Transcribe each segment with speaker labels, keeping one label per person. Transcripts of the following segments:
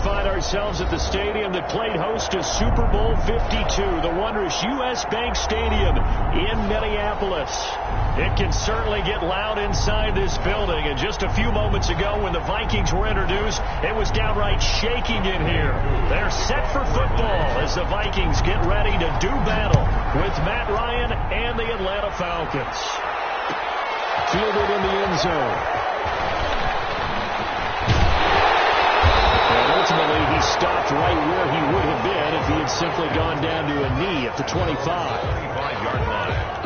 Speaker 1: find ourselves at the stadium that played host to Super Bowl 52, the wondrous U.S. Bank Stadium in Minneapolis. It can certainly get loud inside this building, and just a few moments ago when the Vikings were introduced, it was downright shaking in here. They're set for football as the Vikings get ready to do battle with Matt Ryan and the Atlanta Falcons. Fielded in the end zone. And ultimately, he stopped right where he would have been if he had simply gone down to a knee at the 25. 25-yard line.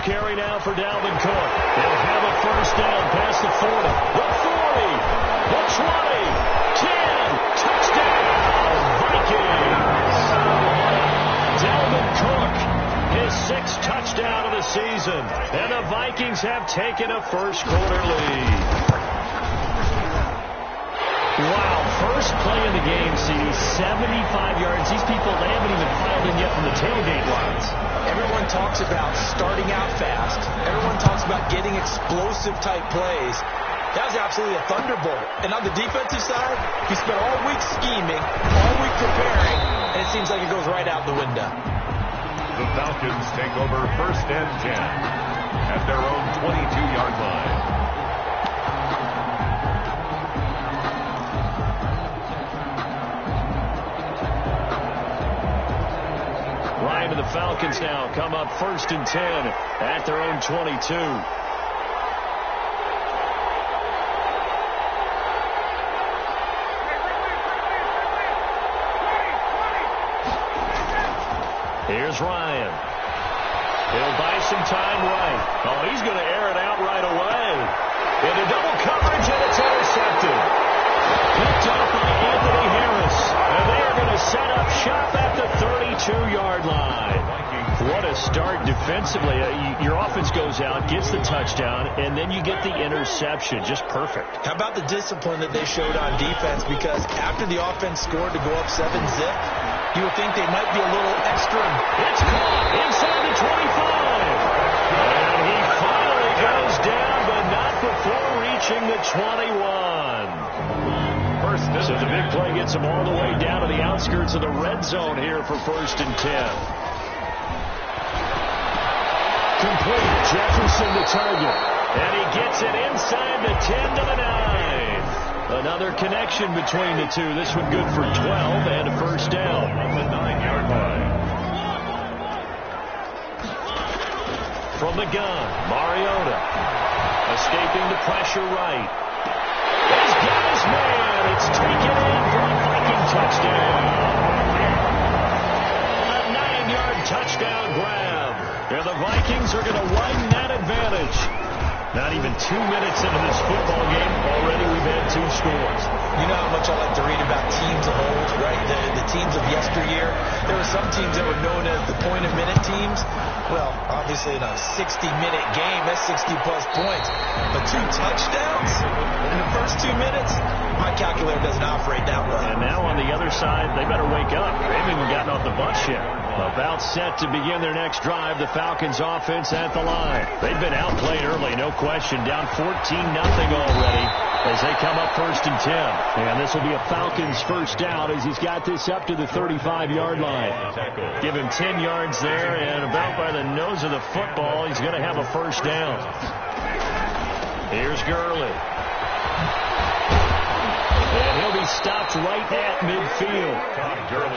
Speaker 1: Carry now for Dalvin Cook. They'll have a first down past the 40, the 40, the 20, 10, touchdown, Vikings. Dalvin Cook, his 6th touchdown of the season, and the Vikings have taken a first-quarter lead. Wow, first play in the game sees 75 yards. These people, they haven't even filed in yet from the tailgate lines.
Speaker 2: Everyone talks about starting out fast. Everyone talks about getting explosive-type plays. That was absolutely a thunderbolt. And on the defensive side, he spent all week scheming, all week preparing, and it seems like it goes right out the window.
Speaker 3: The Falcons take over 1st and 10 at their own 22-yard line.
Speaker 1: Ryan and the Falcons now come up 1st and 10 at their own 22. Here's Ryan. He'll buy some time right. Oh, he's going to air it out right away. Into double coverage, and it's intercepted. Picked up by Anthony Harris. And they are going to set up shop at the 32-yard line. What a start defensively. Your offense goes out, gets the touchdown, and then you get the interception. Just perfect.
Speaker 2: How about the discipline that they showed on defense? Because after the offense scored to go up 7-zip, you would think they might be a little extra.
Speaker 1: It's caught inside the 25. And he finally goes down, but not before reaching the 21. So the big play gets him all the way down to the outskirts of the red zone here for 1st and 10. Complete. Jefferson the target. And he gets it inside the 10 to the 9. Another connection between the two. This one good for 12 and a first down.
Speaker 3: From the 9-yard line.
Speaker 1: From the gun, Mariota. Escaping the pressure right. He's got his man. It's taken in for a Viking touchdown. A 9-yard touchdown grab. And the Vikings are going to widen that advantage. Not even 2 minutes into this football game, already we've had 2 scores.
Speaker 2: You know how much I like to read about teams of old, right? The teams of yesteryear. There were some teams that were known as the point-a-minute teams. Well, obviously in a 60-minute game, that's 60-plus points. But 2 touchdowns in the first 2 minutes? My calculator doesn't operate that way.
Speaker 1: And now on the other side, they better wake up. They haven't even gotten off the bus yet. About set to begin their next drive, the Falcons offense at the line. They've been outplayed early, no question. Down 14-0 already as they come up 1st and 10. And this will be a Falcons first down as he's got this up to the 35-yard line. Give him 10 yards there, and about by the nose of the football, he's going to have a first down. Here's Gurley. And he'll be stopped right at midfield.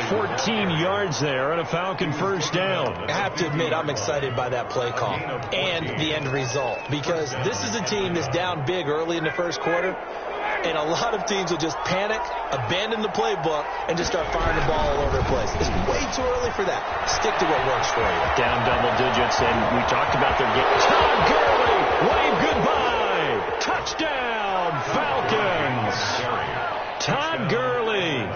Speaker 1: 14 yards there and a Falcon first down.
Speaker 2: I have to admit, I'm excited by that play call and the end result, because this is a team that's down big early in the first quarter, and a lot of teams will just panic, abandon the playbook, and just start firing the ball all over the place. It's way too early for that. Stick to what works for you.
Speaker 1: Down double digits, and we talked about their game. Todd Gurley, wave goodbye. Touchdown, Falcons. Todd Gurley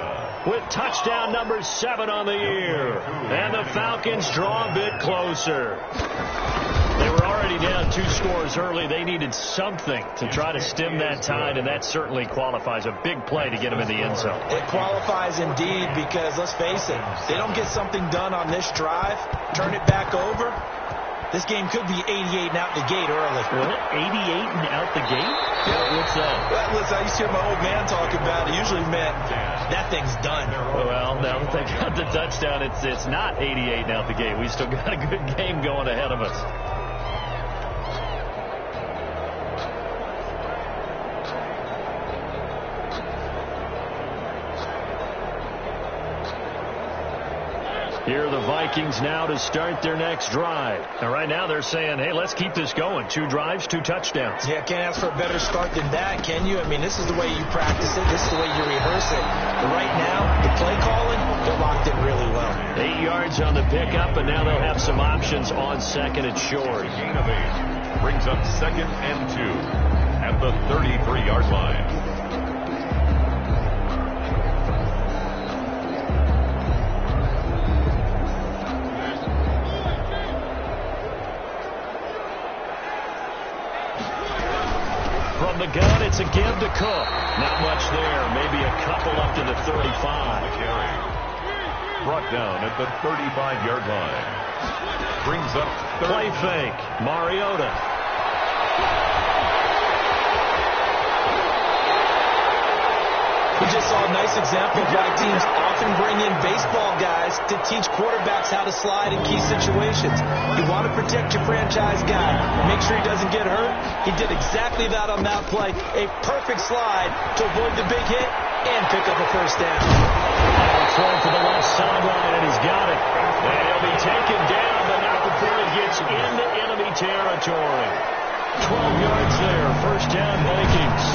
Speaker 1: with touchdown number 7 on the year. And the Falcons draw a bit closer. They were already down 2 scores early. They needed something to try to stem that tide, and that certainly qualifies. A big play to get them in the end zone.
Speaker 2: It qualifies indeed because, let's face it, they don't get something done on this drive, turn it back over, this game could be 88 and out the gate early.
Speaker 1: What? 88 and out the gate? What's that?
Speaker 2: Well, listen, I used to hear my old man talk about it. Usually meant that thing's done.
Speaker 1: Well, now that they got the touchdown, it's not 88 and out the gate. We still got a good game going ahead of us. Here are the Vikings now to start their next drive. And right now they're saying, hey, let's keep this going. 2 drives, 2 touchdowns.
Speaker 2: Yeah, can't ask for a better start than that, can you? I mean, this is the way you practice it. This is the way you rehearse it. But right now, the play calling, they're locked in really well.
Speaker 1: 8 yards on the pickup, and now they'll have some options on second and short.
Speaker 3: Gain of 8 brings up 2nd and 2 at the 33-yard line.
Speaker 1: From the gun, it's a give to Cook. Not much there. Maybe a couple up to the 35.
Speaker 3: Brought down at the 35-yard line. Brings up
Speaker 1: play fake. Mariota.
Speaker 2: We just saw a nice example of why teams often bring in baseball guys to teach quarterbacks how to slide in key situations. You want to protect your franchise guy. Make sure he doesn't get hurt. He did exactly that on that play. A perfect slide to avoid the big hit and pick up a first down.
Speaker 1: Throw for the left sideline, and he's got it. And he'll be taken down, but not before he gets into enemy territory. 12 yards there. First down, Vikings.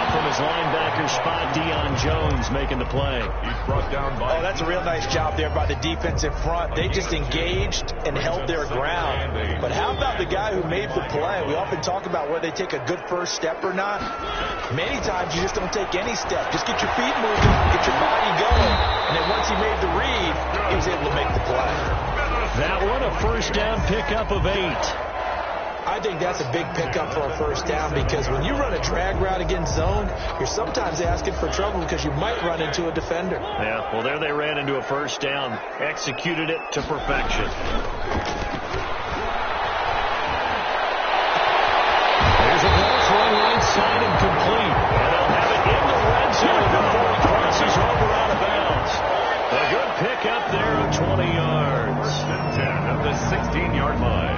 Speaker 1: From his linebacker spot, Deion Jones making the play.
Speaker 3: He's brought down by...
Speaker 2: Oh, that's a real nice job there by the defensive front. They just engaged and held their ground. But how about the guy who made the play? We often talk about whether they take a good first step or not. Many times you just don't take any step. Just get your feet moving, get your body going. And then once he made the read, he was able to make the play.
Speaker 1: That one, a first down pickup of 8.
Speaker 2: I think that's a big pickup for a first down because when you run a drag route against zone, you're sometimes asking for trouble because you might run into a defender.
Speaker 1: Yeah, well, there they ran into a first down. Executed it to perfection. There's a ball thrown right side and complete. And they'll have it in the red zone before he crosses over out of bounds. A good pickup there of 20 yards.
Speaker 3: First and 10 at the 16-yard line.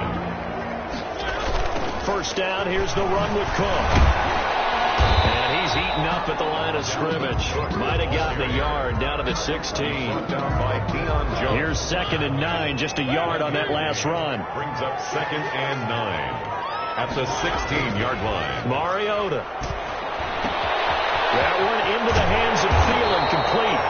Speaker 1: First down, here's the run with Cook. And he's eaten up at the line of scrimmage. Might have gotten a yard down to the 16. Here's 2nd and 9, just a yard on that last run.
Speaker 3: Brings up 2nd and 9 at the 16-yard line.
Speaker 1: Mariota. That one into the hands of Thielen, complete.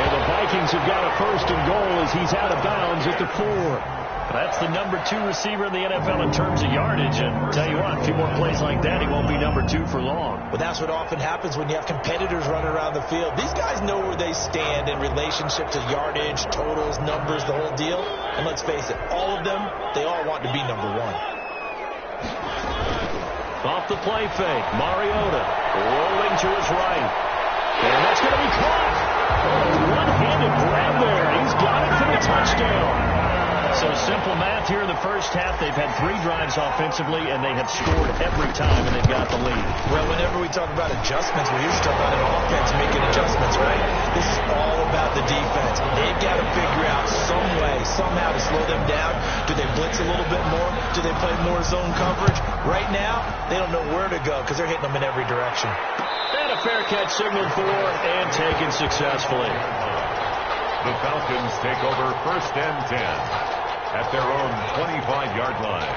Speaker 1: And the Vikings have got a first and goal as he's out of bounds at the 4. That's the number 2 receiver in the NFL in terms of yardage. And tell you what, a few more plays like that, he won't be number 2 for long.
Speaker 2: Well, that's what often happens when you have competitors running around the field. These guys know where they stand in relationship to yardage, totals, numbers, the whole deal. And let's face it, all of them, they all want to be number 1.
Speaker 1: Off the play fake, Mariota rolling to his right. And that's going to be caught. One-handed grab there. He's got it for the touchdown. So simple math here in the first half. They've had 3 drives offensively, and they have scored every time, and they've got the lead.
Speaker 2: Well, whenever we talk about adjustments, we usually talk about an offense making adjustments, right? This is all about the defense. They've got to figure out some way, somehow to slow them down. Do they blitz a little bit more? Do they play more zone coverage? Right now, they don't know where to go because they're hitting them in every direction.
Speaker 1: And a fair catch signaled for and taken successfully.
Speaker 3: The Falcons take over 1st and 10. At their own 25-yard line.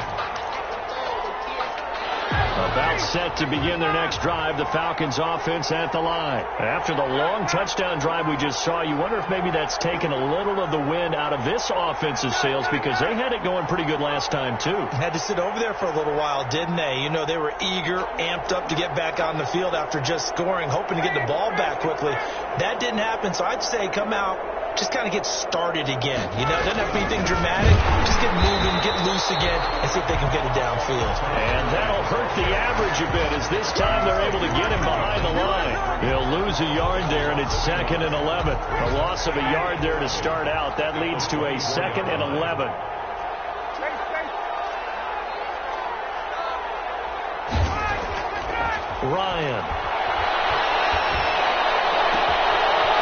Speaker 1: About set to begin their next drive, the Falcons offense at the line. After the long touchdown drive we just saw, you wonder if maybe that's taken a little of the wind out of this offensive sails because they had it going pretty good last time too.
Speaker 2: Had to sit over there for a little while, didn't they? You know, they were eager, amped up to get back on the field after just scoring, hoping to get the ball back quickly. That didn't happen, so I'd say come out, just kind of get started again. You know, doesn't have to be anything dramatic. Just get moving, get loose again, and see if they can get it downfield.
Speaker 1: And that'll hurt the average a bit, as this time they're able to get him behind the line. He'll lose a yard there, and it's 2nd and 11. A loss of a yard there to start out. That leads to a 2nd and 11. Ryan.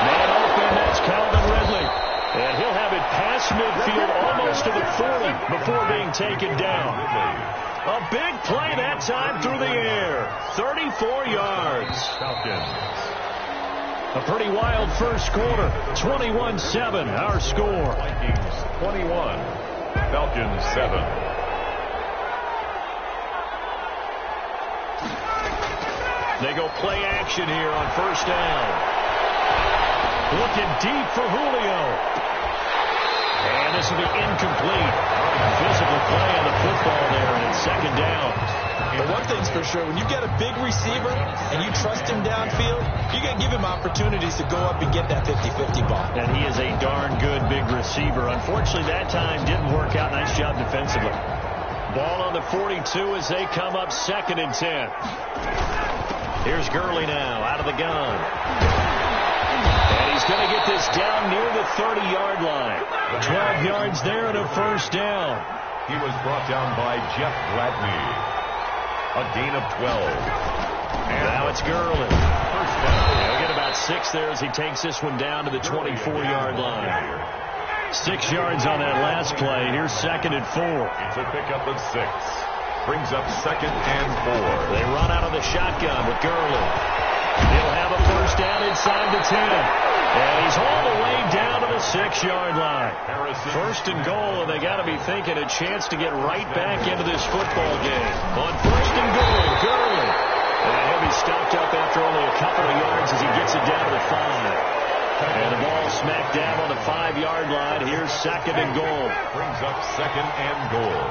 Speaker 1: Man open, that's Calvin Ridley. And he'll have it past midfield almost to the 40 before being taken down. A big play that time through the air. 34 yards.
Speaker 3: Falcons.
Speaker 1: A pretty wild first quarter. 21-7, our score.
Speaker 3: Vikings 21. Falcons 7.
Speaker 1: They go play action here on first down. Looking deep for Julio. And this will be incomplete. Physical play on the football there, and it's 2nd down.
Speaker 2: But one thing's for sure, when you've got a big receiver and you trust him downfield, you got to give him opportunities to go up and get that 50-50 ball.
Speaker 1: And he is a darn good big receiver. Unfortunately, that time didn't work out. Nice job defensively. Ball on the 42 as they come up 2nd and 10. Here's Gurley now, out of the gun. And he's going to get this down near the 30-yard line. 12 yards there and a first down.
Speaker 3: He was brought down by Jeff Gladney. A gain of 12. And
Speaker 1: now it's Gurley.
Speaker 3: First down.
Speaker 1: He'll get about 6 there as he takes this one down to the 24-yard line. 6 yards on that last play. Here's 2nd and 4.
Speaker 3: It's a pickup of 6. Brings up 2nd and 4.
Speaker 1: They run out of the shotgun with Gurley. He'll have a first down inside the 10. And he's all the way down to the 6-yard line. First and goal, and they got to be thinking a chance to get right back into this football game. On first and goal, Gurley. And he'll be stopped up after only a couple of yards as he gets it down to the 5. And the ball smacked down on the 5-yard line. Here's 2nd and goal.
Speaker 3: Brings up 2nd and goal.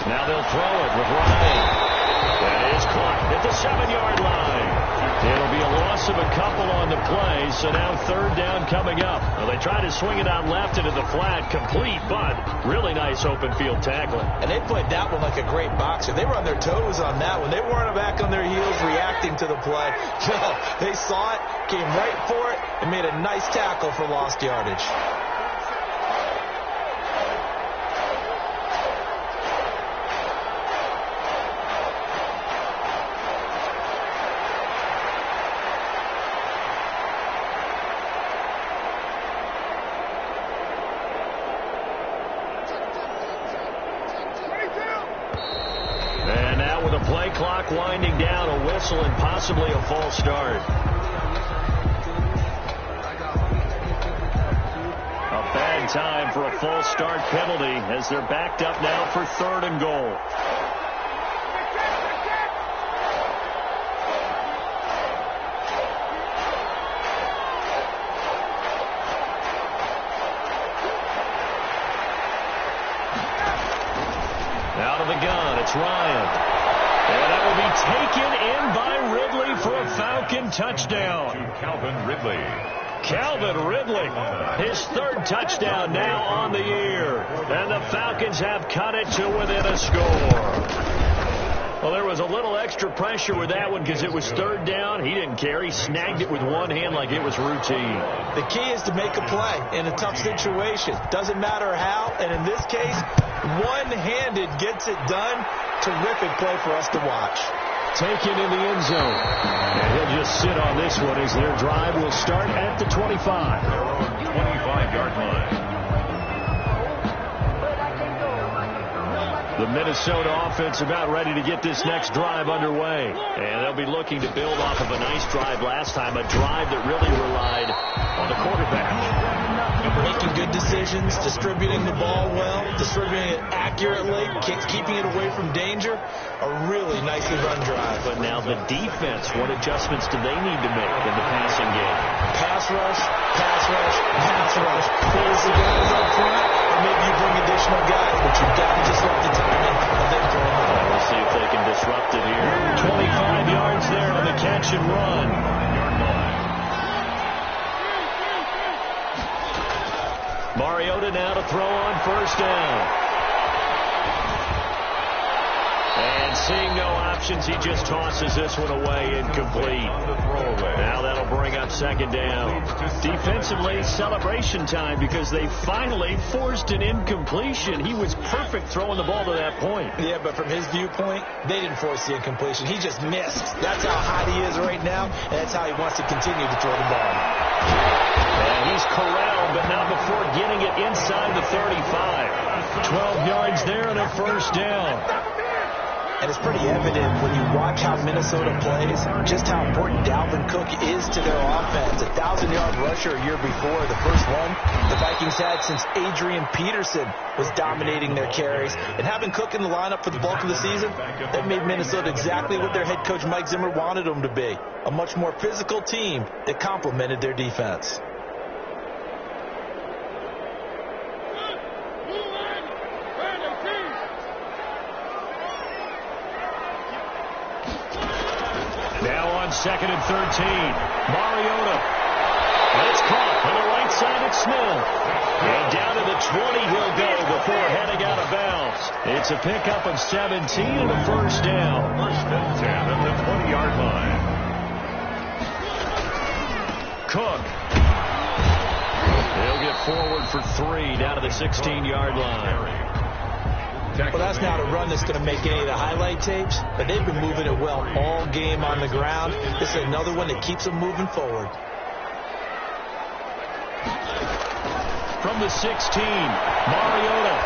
Speaker 1: Now they'll throw it with Ryan. That is caught at the 7-yard line. It'll be a loss of a couple on the play, so now 3rd down coming up. Well, they try to swing it out left into the flat, complete, but really nice open field tackling.
Speaker 2: And they played that one like a great boxer. They were on their toes on that one. They weren't back on their heels reacting to the play. No, they saw it, came right for it, and made a nice tackle for lost yardage.
Speaker 1: Clock winding down, a whistle and possibly a false start. A bad time for a false start penalty as they're backed up now for 3rd and goal. Out of the gun, it's Ryan. And that will be taken in by Ridley for a Falcon touchdown.
Speaker 3: To Calvin Ridley.
Speaker 1: Calvin Ridley, his 3rd touchdown now on the year. And the Falcons have cut it to within a score. Well, there was a little extra pressure with that one because it was 3rd down. He didn't care. He snagged it with one hand like it was routine.
Speaker 2: The key is to make a play in a tough situation. Doesn't matter how, and in this case, one-handed gets it done. Terrific play for us to watch.
Speaker 1: Taken in the end zone. And he'll just sit on this one as their drive will start at the 25.
Speaker 3: Their own 25-yard line.
Speaker 1: The Minnesota offense about ready to get this next drive underway. And they'll be looking to build off of a nice drive last time, a drive that really relied on the quarterback.
Speaker 2: Making good decisions, distributing the ball well, distributing it accurately, keeping it away from danger. A really nicely run drive.
Speaker 1: But now the defense, what adjustments do they need to make in the passing game?
Speaker 2: Pass rush, pass rush, pass rush. Close the guys up front, and maybe you bring additional guys, but you've got to just let the timing
Speaker 1: possession run. Mariota now to throw on first down. And seeing no options, he just tosses this one away, incomplete. Now that'll bring up second down. Defensively, celebration time because they finally forced an incompletion. He was perfect throwing the ball to that point.
Speaker 2: Yeah, but from his viewpoint, they didn't force the incompletion. He just missed. That's how hot he is right now, and that's how he wants to continue to throw the ball.
Speaker 1: And he's corralled, but not before getting it inside the 35. 12 yards there and a first down.
Speaker 2: And it's pretty evident when you watch how Minnesota plays, just how important Dalvin Cook is to their offense. 1,000-yard rusher a year before, the first one the Vikings had since Adrian Peterson was dominating their carries. And having Cook in the lineup for the bulk of the season, that made Minnesota exactly what their head coach Mike Zimmer wanted them to be. A much more physical team that complemented their defense.
Speaker 1: Second and 13. Mariota. It's caught on the right side at Smith. And down to the 20 he'll go before heading out of bounds. It's a pickup of 17 and a first down.
Speaker 3: First and 10 at the 20-yard line.
Speaker 1: Cook. He'll get forward for 3 down to the 16-yard line.
Speaker 2: Well, that's not a run that's going to make any of the highlight tapes, but they've been moving it well all game on the ground. This is another one that keeps them moving forward.
Speaker 1: From the 16, Mariota.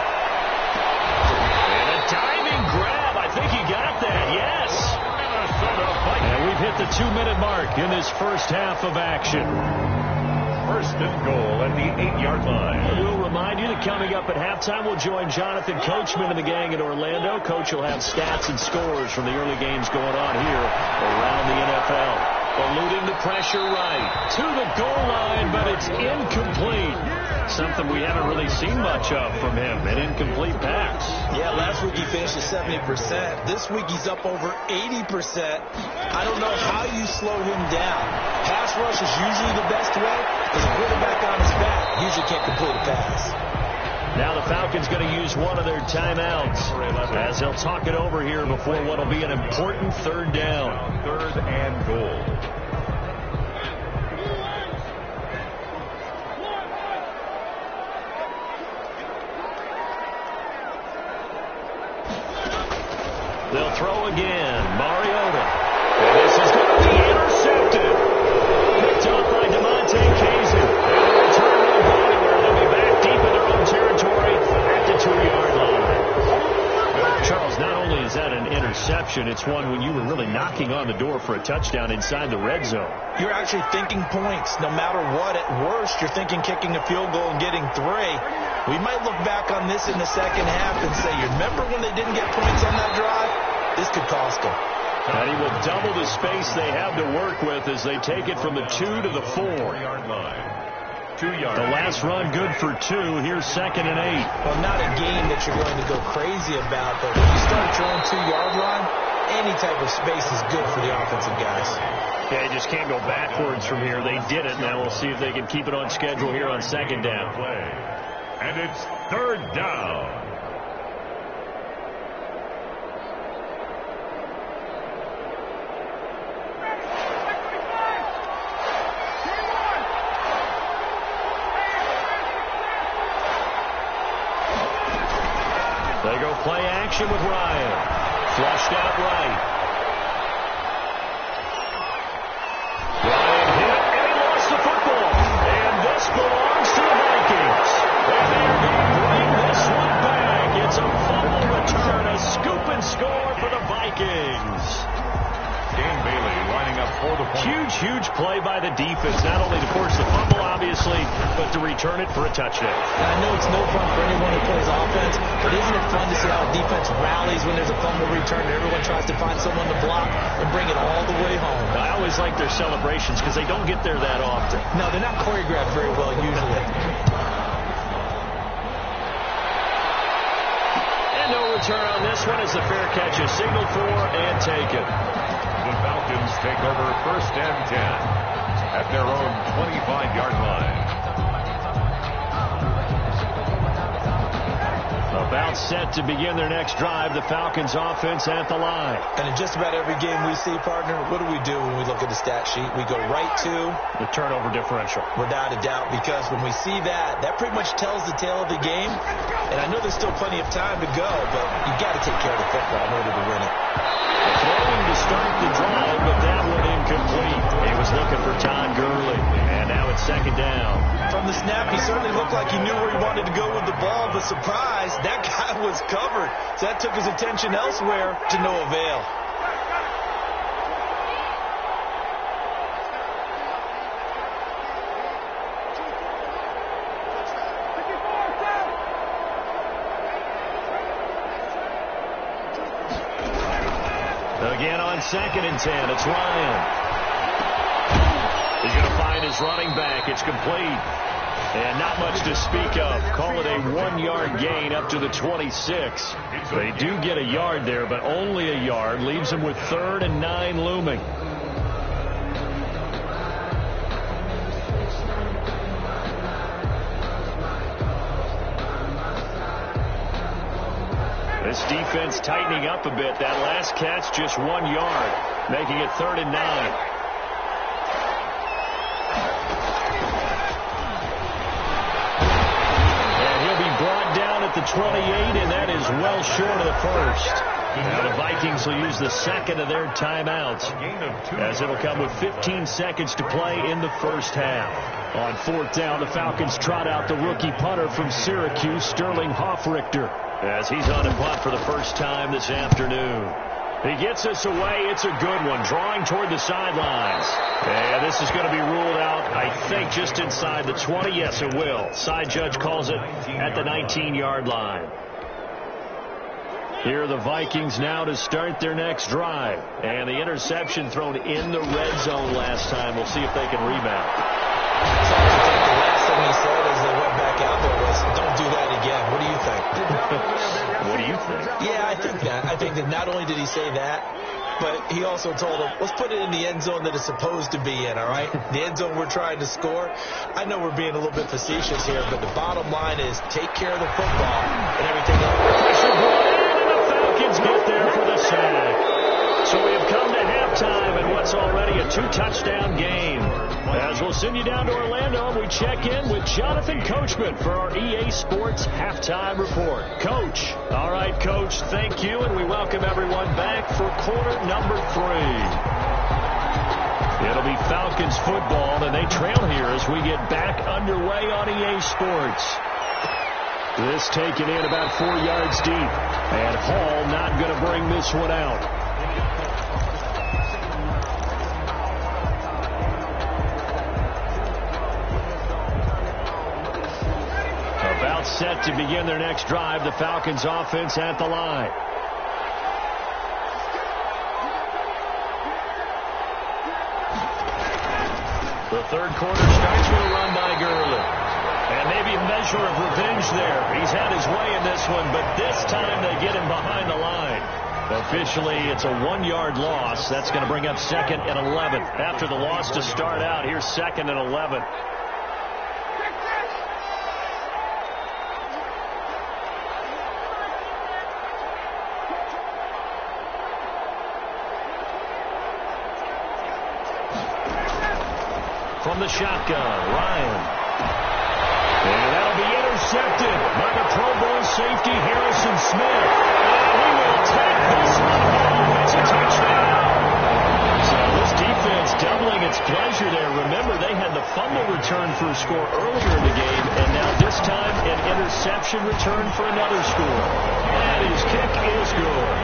Speaker 1: And a diving grab. I think he got that, yes. And we've hit the 2-minute mark in this first half of action.
Speaker 3: First and goal at the 8-yard line.
Speaker 1: We'll remind you that coming up at halftime, we'll join Jonathan Coachman and the gang in Orlando. Coach will have stats and scores from the early games going on here around the NFL. Eluding the pressure right to the goal line, but it's incomplete. Something we haven't really seen much of from him, an incomplete pass.
Speaker 2: Yeah, last week he finished at 70%. This week he's up over 80%. I don't know how you slow him down. Pass rush is usually the best way because a quarterback on his back usually can't complete a pass.
Speaker 1: Now the Falcons going to use one of their timeouts as they'll talk it over here before what will be an important third down.
Speaker 3: Third and goal.
Speaker 1: They'll throw again. Mariota. And this is going to be intercepted. Picked off by DeMonte Kazin. And the return won't go anywhere. They'll be back deep in their own territory at the 2-yard line. Charles, not only is that an interception, it's one when you were really knocking on the door for a touchdown inside the red zone.
Speaker 2: You're actually thinking points no matter what. At worst, you're thinking kicking a field goal and getting 3. We might look back on this in the second half and say, you remember when they didn't get points on that drive? This could cost them.
Speaker 1: And he will double the space they have to work with as they take it from the 2 to the 4-yard
Speaker 3: line. 2 yards.
Speaker 1: The last run good for 2. Here's second and 8.
Speaker 2: Well, not a game that you're going to go crazy about, but when you start drawing 2-yard line, any type of space is good for the offensive guys.
Speaker 1: Yeah, you just can't go backwards from here. They did it. Now we'll see if they can keep it on schedule here on second down.
Speaker 3: And it's third down.
Speaker 1: They go play action with Ryan. Flushed out right. Ryan hit, and he lost the football. And this belongs to the Vikings. And they're going to bring this one back. It's a fumble return, a scoop and score for the Vikings.
Speaker 3: Dan Bailey lining up for the point.
Speaker 1: Huge play by the defense, not only to force the fumble, obviously, but to return it for a touchdown.
Speaker 2: I know it's no fun for anyone who plays offense, but isn't it fun to see how defense rallies when there's a fumble return and everyone tries to find someone to block and bring it all the way home?
Speaker 1: I always like their celebrations because they don't get there that often.
Speaker 2: No, they're not choreographed very well usually.
Speaker 1: And no return on this one as the fair catch is signaled for and taken.
Speaker 3: The Falcons take over 1st and 10 at their own 25-yard line.
Speaker 1: About set to begin their next drive. The Falcons offense at the line.
Speaker 2: And in just about every game we see, partner, what do we do when we look at the stat sheet? We go right to
Speaker 1: the turnover differential.
Speaker 2: Without a doubt, because when we see that, that pretty much tells the tale of the game. And I know there's still plenty of time to go, but you got to take care of the football in order to win it.
Speaker 1: Throwing to start the drive, but that one incomplete. He was looking for Todd Gurley, and now it's 2nd down.
Speaker 2: From the snap, he certainly looked like he knew where he wanted to go with the ball, but surprise, that guy was covered. So that took his attention elsewhere to no avail.
Speaker 1: Again on 2nd and 10, it's Ryan. He's going to find his running back. It's complete. And not much to speak of. Call it a 1-yard gain up to the 26. They do get a yard there, but only a yard. Leaves them with 3rd and 9 looming. This defense tightening up a bit. That last catch, just 1 yard, making it 3rd and 9. At the 28, and that is well short of the first. Now the Vikings will use the 2nd of their timeouts, as it'll come with 15 seconds to play in the first half. On 4th down, the Falcons trot out the rookie punter from Syracuse, Sterling Hoffrichter, as he's on a punt for the first time this afternoon. He gets us away. It's a good one, drawing toward the sidelines. And this is going to be ruled out, I think, just inside the 20. Yes, it will. Side judge calls it at the 19-yard line. Here are the Vikings now to start their next drive. And the interception thrown in the red zone last time. We'll see if they can rebound.
Speaker 2: The last thing he said as they went back out there was, don't do that again. What do you think?
Speaker 1: What do you think?
Speaker 2: Yeah, I think that. I think that not only did he say that, but he also told him, let's put it in the end zone that it's supposed to be in, all right? The end zone we're trying to score. I know we're being a little bit facetious here, but the bottom line is take care of the football and everything else.
Speaker 1: Pressure brought in, and the Falcons get there for the sack. So we have come to halftime in what's already a 2-touchdown game. As we'll send you down to Orlando, we check in with Jonathan Coachman for our EA Sports Halftime Report. Coach. All right, Coach, thank you, and we welcome everyone back for quarter number 3. It'll be Falcons football, and they trail here as we get back underway on EA Sports. This taken in about 4 yards deep, and Hall not going to bring this one out. About set to begin their next drive. The Falcons offense at the line. The third quarter starts with a run by Gurley. And maybe a measure of revenge there. He's had his way in this one, but this time they get him behind the line. Officially, it's a 1-yard loss. That's going to bring up 2nd and 11. After the loss to start out, here's 2nd and 11. From the shotgun, Ryan. And that'll be intercepted by the Pro Bowl safety, Harrison Smith. And he will take this one home. It's a touchdown. So this defense doubling its pleasure there. Remember, they had the fumble return for a score earlier in the game, and now this time an interception return for another score. And his kick is good.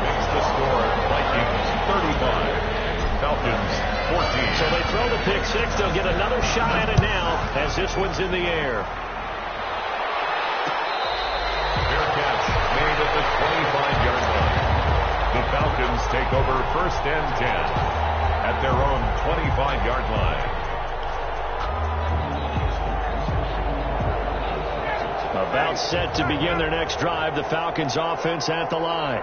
Speaker 3: Makes the score Vikings 35. Falcons 14.
Speaker 1: So they throw the pick six. They'll get another shot at it now as this one's in the air.
Speaker 3: Fair catch made at the 25-yard line. The Falcons take over 1st and 10 at their own 25-yard line.
Speaker 1: About set to begin their next drive. The Falcons offense at the line.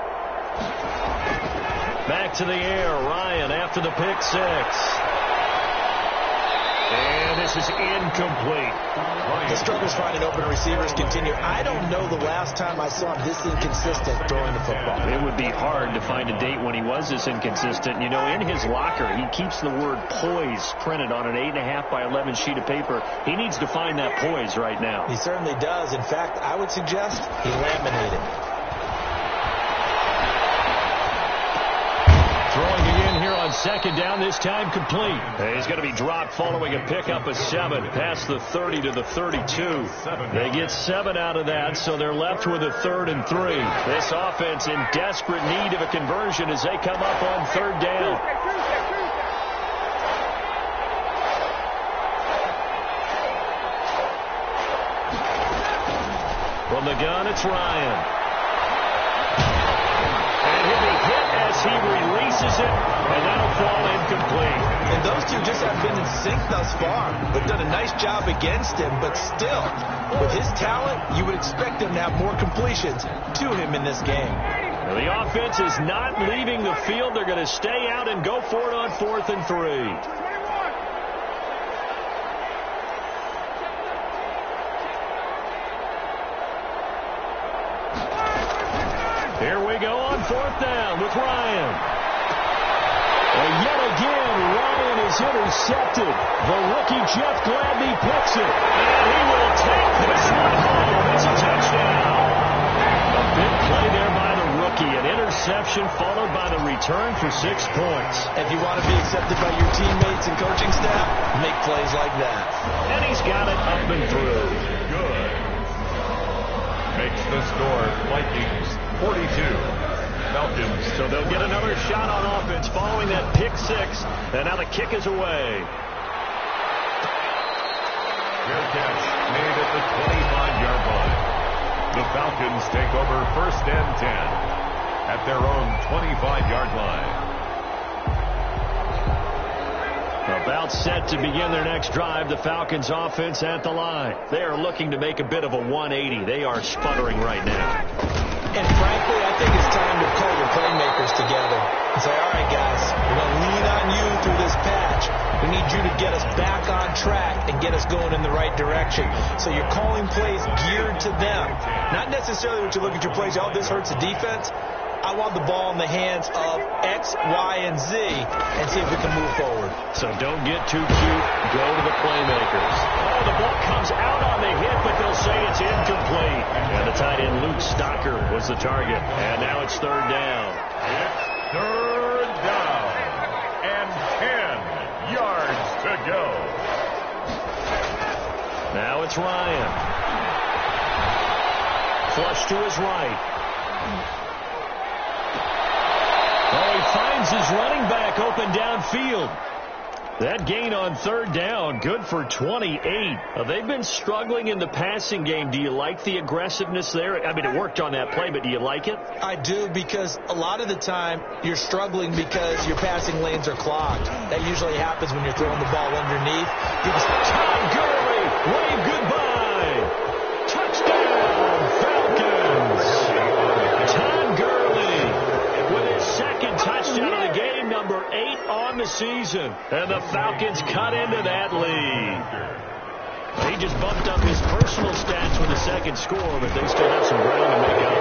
Speaker 1: Back to the air. Ryan after the pick six. And this is incomplete.
Speaker 2: The struggles finding open receivers continue. I don't know the last time I saw him this inconsistent throwing the football.
Speaker 1: It would be hard to find a date when he was this inconsistent. You know, in his locker, he keeps the word poise printed on an 8.5 by 11 sheet of paper. He needs to find that poise right now.
Speaker 2: He certainly does. In fact, I would suggest he laminated.
Speaker 1: Throwing again here on second down, this time complete. He's going to be dropped following a pickup of 7 past the 30 to the 32. They get 7 out of that, so they're left with a 3rd and 3. This offense in desperate need of a conversion as they come up on 3rd down. From the gun, it's Ryan. And he'll be hit as he releases it, and that'll fall incomplete.
Speaker 2: And those two just have been in sync thus far. They've done a nice job against him, but still, with his talent, you would expect him to have more completions to him in this game.
Speaker 1: Now, the offense is not leaving the field. They're going to stay out and go for it on 4th and 3. Here we go on 4th down with Ryan. And yet again, Ryan is intercepted. The rookie Jeff Gladney picks it. And he will take this one home. It's a touchdown. A big play there by the rookie. An interception followed by the return for 6 points.
Speaker 2: If you want to be accepted by your teammates and coaching staff, make plays like that.
Speaker 1: And he's got it up and through.
Speaker 3: Good. Makes the score Vikings 42. Falcons.
Speaker 1: So they'll get another shot on offense following that pick 6. And now the kick is away.
Speaker 3: Fair catch made at the 25-yard line. The Falcons take over 1st and 10 at their own 25-yard line.
Speaker 1: About set to begin their next drive, the Falcons offense at the line. They are looking to make a bit of a 180. They are sputtering right now.
Speaker 2: And frankly, I think it's time to call your playmakers together and say, all right, guys, we're going to lean on you through this patch. We need you to get us back on track and get us going in the right direction. So you're calling plays geared to them. Not necessarily what you look at your plays, oh, this hurts the defense. I want the ball in the hands of X, Y, and Z and see if we can move forward.
Speaker 1: So don't get too cute. Go to the playmakers. Oh, the ball comes out on the hit, but they'll say it's incomplete. And the tight end, Luke Stocker, was the target. And now it's 3rd down.
Speaker 3: It's 3rd down. And 10 yards to go.
Speaker 1: Now it's Ryan. Flush to his right. Oh, he finds his running back open downfield. That gain on 3rd down, good for 28. They've been struggling in the passing game. Do you like the aggressiveness there? I mean, it worked on that play, but do you like it?
Speaker 2: I do, because a lot of the time you're struggling because your passing lanes are clogged. That usually happens when you're throwing the ball underneath.
Speaker 1: Todd Gurley, wave goodbye. Touchdown, Falcons. Todd Gurley with his 2nd touchdown of the game, number 8 on the season. And the Falcons cut into that lead. He just bumped up his personal stats with a 2nd score, but they still have some ground to make up.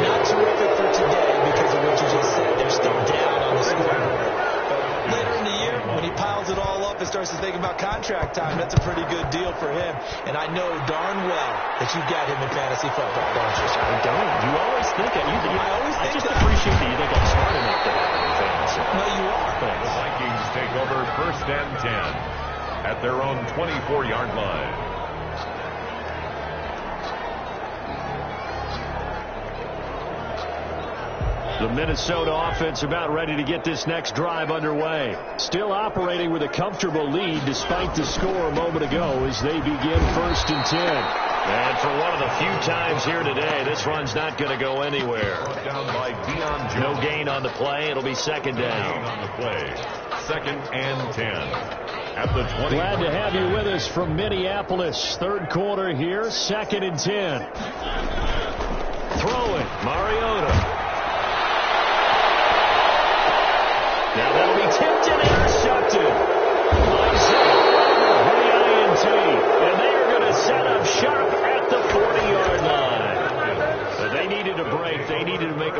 Speaker 2: Not terrific for today because of what you just said. They're still down on the scoreboard. But later in the year, when he piles it all up and starts to think about contract time, that's a pretty good deal for him. And I know darn well that you've got him in fantasy football, don't you?
Speaker 1: I don't. You always think that. I just appreciate that you think I'm smart enough to have him in fantasy.
Speaker 2: No, you are.
Speaker 3: The Vikings take over 1st and 10 at their own 24-yard line.
Speaker 1: The Minnesota offense about ready to get this next drive underway. Still operating with a comfortable lead despite the score a moment ago as they begin 1st and 10. And for one of the few times here today, this run's not going to go anywhere.
Speaker 3: Down by Deion Jones.
Speaker 1: No gain on the play. It'll be 2nd down.
Speaker 3: On the play. 2nd and 10 at the 20.
Speaker 1: Glad to have you with us from Minneapolis. 3rd quarter here, 2nd and 10. Throwing, Mariota.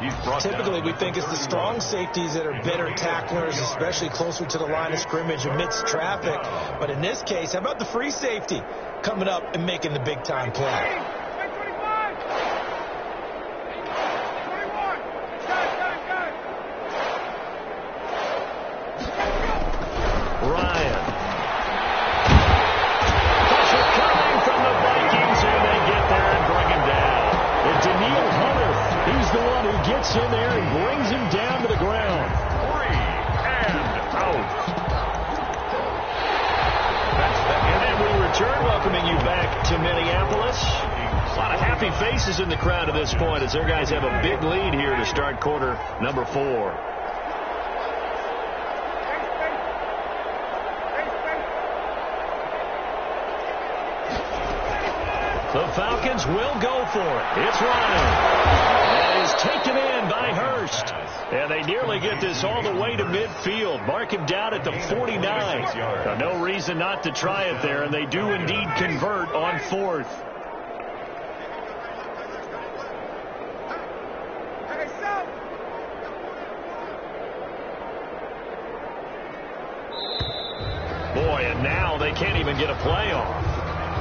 Speaker 3: He's brought
Speaker 2: Typically,
Speaker 3: down
Speaker 2: we think it's the strong safeties that are better tacklers, especially closer to the line of scrimmage amidst traffic. But in this case, how about the free safety coming up and making the big-time play?
Speaker 1: Gets in there and brings him down to the ground.
Speaker 3: 3 and out.
Speaker 1: And we return, welcoming you back to Minneapolis. A lot of happy faces in the crowd at this point as their guys have a big lead here to start quarter number 4. The Falcons will go for it. It's Ryan. That is taken in by Hurst. And they nearly get this all the way to midfield. Mark him down at the 49. No reason not to try it there, and they do indeed convert on 4th. Boy, and now they can't even get a play off.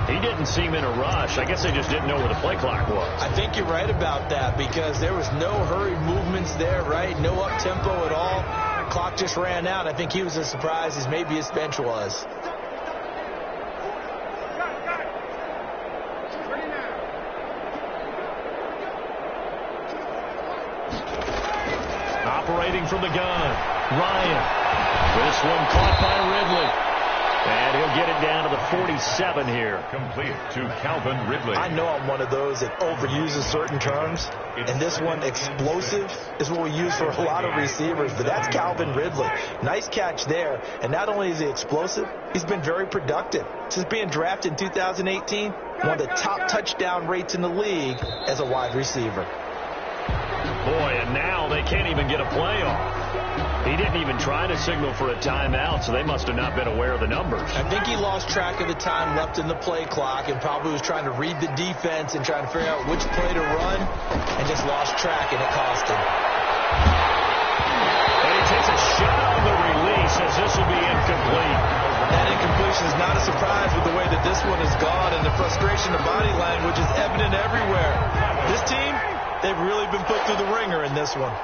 Speaker 1: He didn't seem in a rush. I guess they just didn't know where the play clock was.
Speaker 2: I think you're right about that because there was no hurried movements there, right? No up-tempo at all. Clock just ran out. I think he was as surprised as maybe his bench was.
Speaker 1: Operating from the gun, Ryan. This one caught by Ridley. And he'll get it down to the 47 here.
Speaker 3: Complete to Calvin Ridley.
Speaker 2: I know I'm one of those that overuses certain terms. And this one, explosive, is what we use for a lot of receivers. But that's Calvin Ridley. Nice catch there. And not only is he explosive, he's been very productive. Since being drafted in 2018, one of the top touchdown rates in the league as a wide receiver.
Speaker 1: Boy, and now they can't even get a play off. He didn't even try to signal for a timeout, so they must have not been aware of the numbers.
Speaker 2: I think he lost track of the time left in the play clock and probably was trying to read the defense and trying to figure out which play to run and just lost track, and it cost him.
Speaker 1: And he takes a shot on the release as this will be incomplete.
Speaker 2: That incompletion is not a surprise with the way that this one has gone, and the frustration of body language is evident everywhere. This team, they've really been put through the ringer in this one.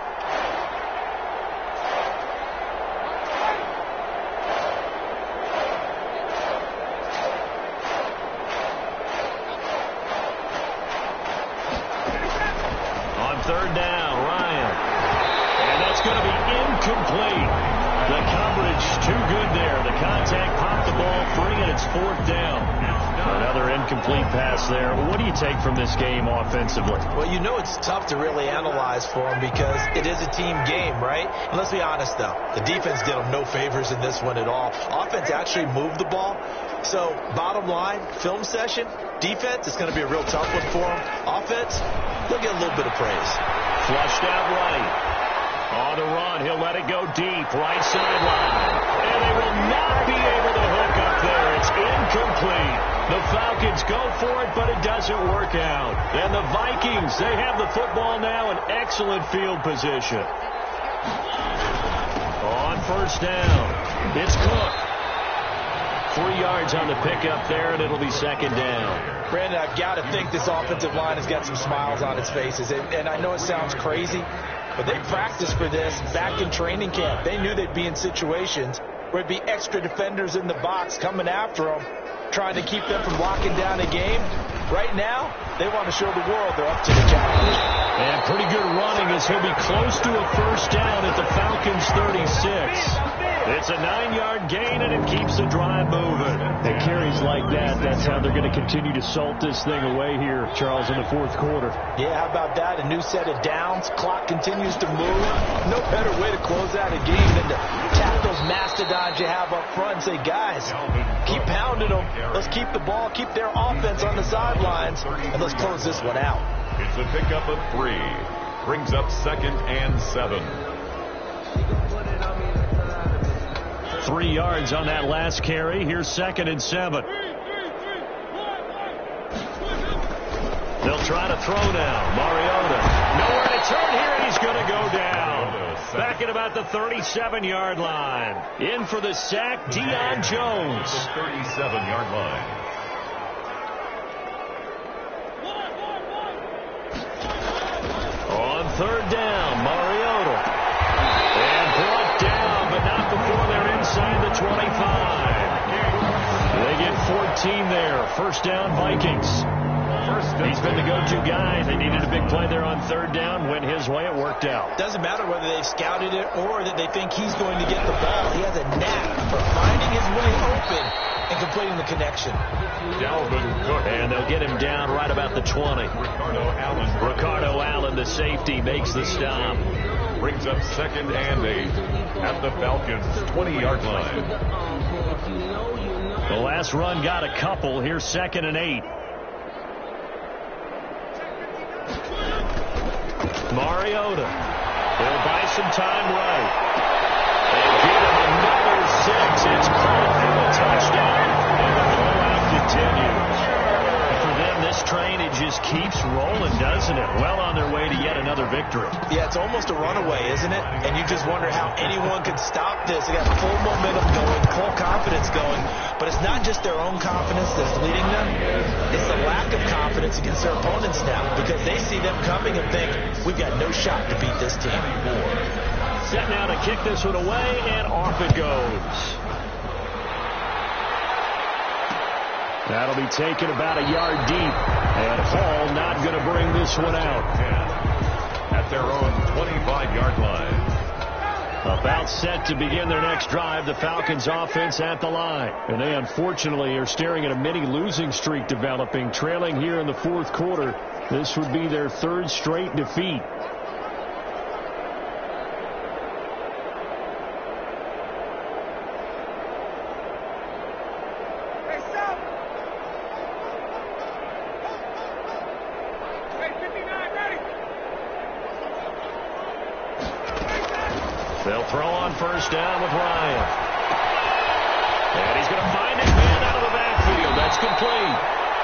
Speaker 1: Third down, Ryan. And that's going to be incomplete. The coverage too good there. The contact popped the ball free, and it's 4th down. Another incomplete pass there. What do you take from this game offensively?
Speaker 2: Well, you know it's tough to really analyze for them because it is a team game, right? And let's be honest, though. The defense did them no favors in this one at all. Offense actually moved the ball. So, bottom line, film session, defense, it's going to be a real tough one for them. Offense, they'll get a little bit of praise.
Speaker 1: Flushed out right. On the run, he'll let it go deep, right sideline. And they will not be able to hook up there. It's incomplete. The Falcons go for it, but it doesn't work out. And the Vikings, they have the football now in excellent field position. On first down, it's Cook. 3 yards on the pickup there, and it'll be 2nd down.
Speaker 2: Brandon, I've got to think this offensive line has got some smiles on its faces. And I know it sounds crazy, but they practiced for this back in training camp. They knew they'd be in situations where it'd be extra defenders in the box coming after them, trying to keep them from locking down a game. Right now, they want to show the world they're up to the challenge.
Speaker 1: And pretty good running as he'll be close to a first down at the Falcons' 36. It's a 9-yard gain, and it keeps the drive moving. And carries like that, that's how they're going to continue to salt this thing away here, Charles, in the 4th quarter.
Speaker 2: Yeah, how about that? A new set of downs. Clock continues to move. No better way to close out a game than to tap those mastodons you have up front and say, guys, keep pounding them. Let's keep the ball, keep their offense on the sidelines, and let's close this one out.
Speaker 3: It's a pickup of 3. Brings up 2nd and 7.
Speaker 1: 3 yards on that last carry. Here's 2nd and 7. They'll try to throw now. Mariota. Nowhere to return here, and he's going to go down. Back at about the 37-yard line. In for the sack, Deion Jones.
Speaker 3: The 37-yard line.
Speaker 1: On third down, Mariota. And brought down, but not before they're inside the 25. They get 14 there. First down, Vikings. He's been the go-to guy. They needed a big play there on third down. Went his way. It worked out.
Speaker 2: Doesn't matter whether they've scouted it or that they think he's going to get the ball. He has a knack for finding his way open and completing the connection.
Speaker 3: Dalvin Cook.
Speaker 1: And they'll get him down right about the 20. Ricardo Allen, the safety, makes the stop.
Speaker 3: Brings up 2nd and 8 at the Falcons' 20-yard line.
Speaker 1: The last run got a couple. Here's 2nd and 8. Mariota. He'll buy some time right. And get him another 6. It's caught for a touchdown. And the blowout continues. For them, this train, it just keeps rolling, doesn't it? Well on their way to yet another victory.
Speaker 2: Yeah, it's almost a runaway, isn't it? And you just wonder how anyone could stop this. They got full momentum going, full confidence going. But it's not just their own confidence that's leading them. It's the lack of confidence against their opponents now, because they see them coming and think, we've got no shot to beat this team.
Speaker 1: Set now to kick this one away, and off it goes. That'll be taken about a yard deep. And Hall not going to bring this one out.
Speaker 3: At their own 25-yard line.
Speaker 1: About set to begin their next drive, the Falcons offense at the line. And they unfortunately are staring at a mini losing streak developing, trailing here in the fourth quarter. This would be their 3rd straight defeat. They'll throw on first down with Ryan. And he's going to find his man out of the backfield. That's complete.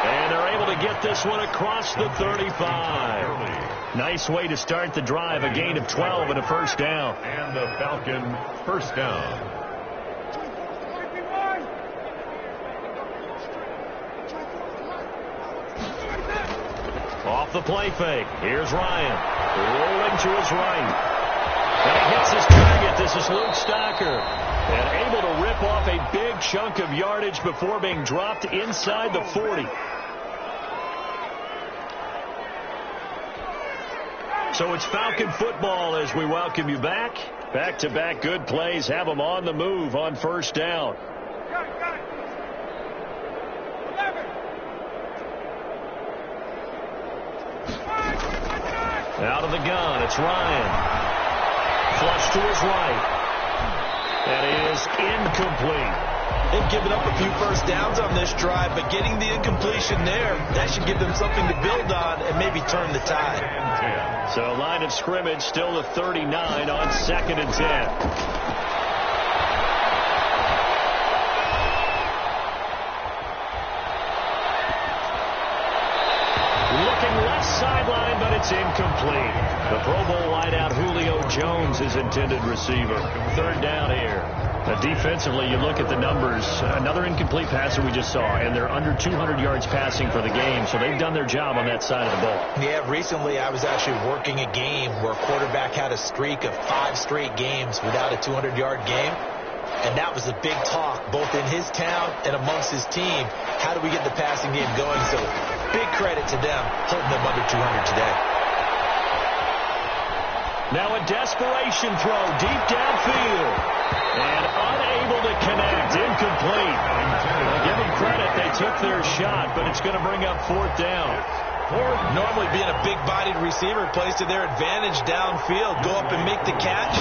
Speaker 1: And they're able to get this one across the 35. Nice way to start the drive. A gain of 12 and a first down.
Speaker 3: And the Falcon first down.
Speaker 1: Off the play fake. Here's Ryan. Rolling to his right. And he hits his target. This is Luke Stocker. And able to rip off a big chunk of yardage before being dropped inside the 40. So it's Falcon football as we welcome you back. Back-to-back good plays have them on the move on first down. Out of the gun, it's Ryan. Flush to his right. That is incomplete.
Speaker 2: They've given up a few first downs on this drive, but getting the incompletion there, that should give them something to build on and maybe turn the tide.
Speaker 1: So line of scrimmage still the 39 on 2nd and 10. Sideline, but it's incomplete. The Pro Bowl wideout Julio Jones is intended receiver. 3rd down here. Defensively, you look at the numbers. Another incomplete pass that we just saw, and they're under 200 yards passing for the game, so they've done their job on that side of the ball.
Speaker 2: Yeah, recently I was actually working a game where a quarterback had a streak of 5 straight games without a 200-yard game. And that was a big talk, both in his town and amongst his team. How do we get the passing game going? So big credit to them, holding them under 200 today.
Speaker 1: Now a desperation throw deep downfield. And unable to connect. Incomplete. Well, give them credit. They took their shot, but it's going to bring up 4th down.
Speaker 2: Normally being a big-bodied receiver plays to their advantage downfield. Go up and make the catch,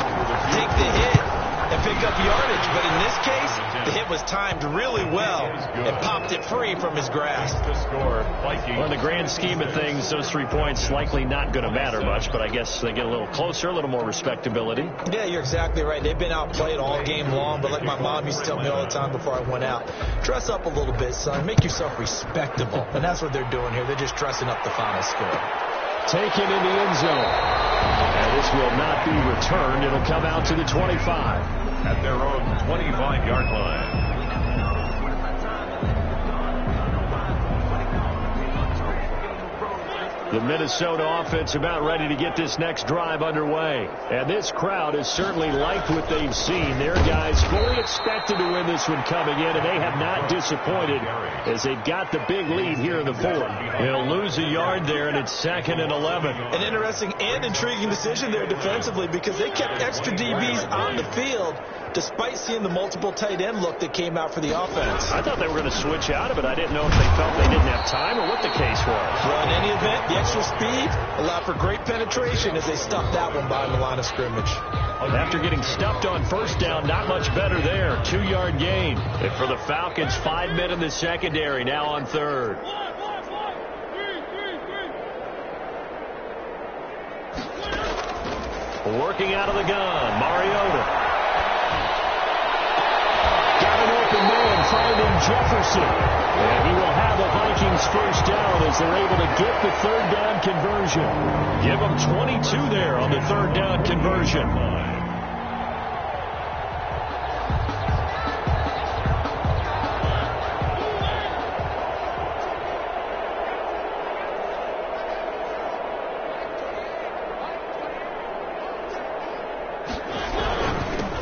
Speaker 2: take the hit, and pick up yardage. But in this case, the hit was timed really well and popped it free from his grasp.
Speaker 1: Well, in the grand scheme of things, those 3 points likely not going to matter much, but I guess they get a little closer, a little more respectability.
Speaker 2: Yeah, you're exactly right. They've been outplayed all game long, but like my mom used to tell me all the time before I went out, dress up a little bit, son. Make yourself respectable. And that's what they're doing here. They're just dressing up the final score.
Speaker 1: taken in the end zone. And this will not be returned. It'll come out to the 25.
Speaker 3: At their own 25-yard line.
Speaker 1: The Minnesota offense about ready to get this next drive underway. And this crowd has certainly liked what they've seen. Their guys fully expected to win this one coming in, and they have not disappointed as they've got the big lead here in the fourth. They'll lose a yard there, and it's 2nd and 11.
Speaker 2: An interesting and intriguing decision there defensively because they kept extra DBs on the field despite seeing the multiple tight end look that came out for the offense.
Speaker 1: I thought they were going to switch out of it. I didn't know if they felt they didn't have time or what the case was.
Speaker 2: Well, in any event, the extra speed allowed for great penetration as they stuffed that one behind the line of scrimmage.
Speaker 1: After getting stuffed on first down, not much better there. 2-yard gain. And for the Falcons, 5 men in the secondary, now on third. Working out of the gun, Mariota. Got an open man, finding Jefferson. And he will have a Vikings first down as they're able to get the third down conversion. Give them 22 there on the third down conversion.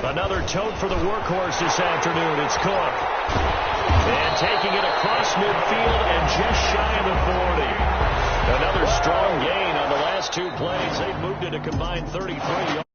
Speaker 1: Another tote for the workhorse this afternoon. It's Cook. And taking it across midfield and just shy of the 40. Another strong gain on the last 2 plays. They've moved it a combined 33 yards.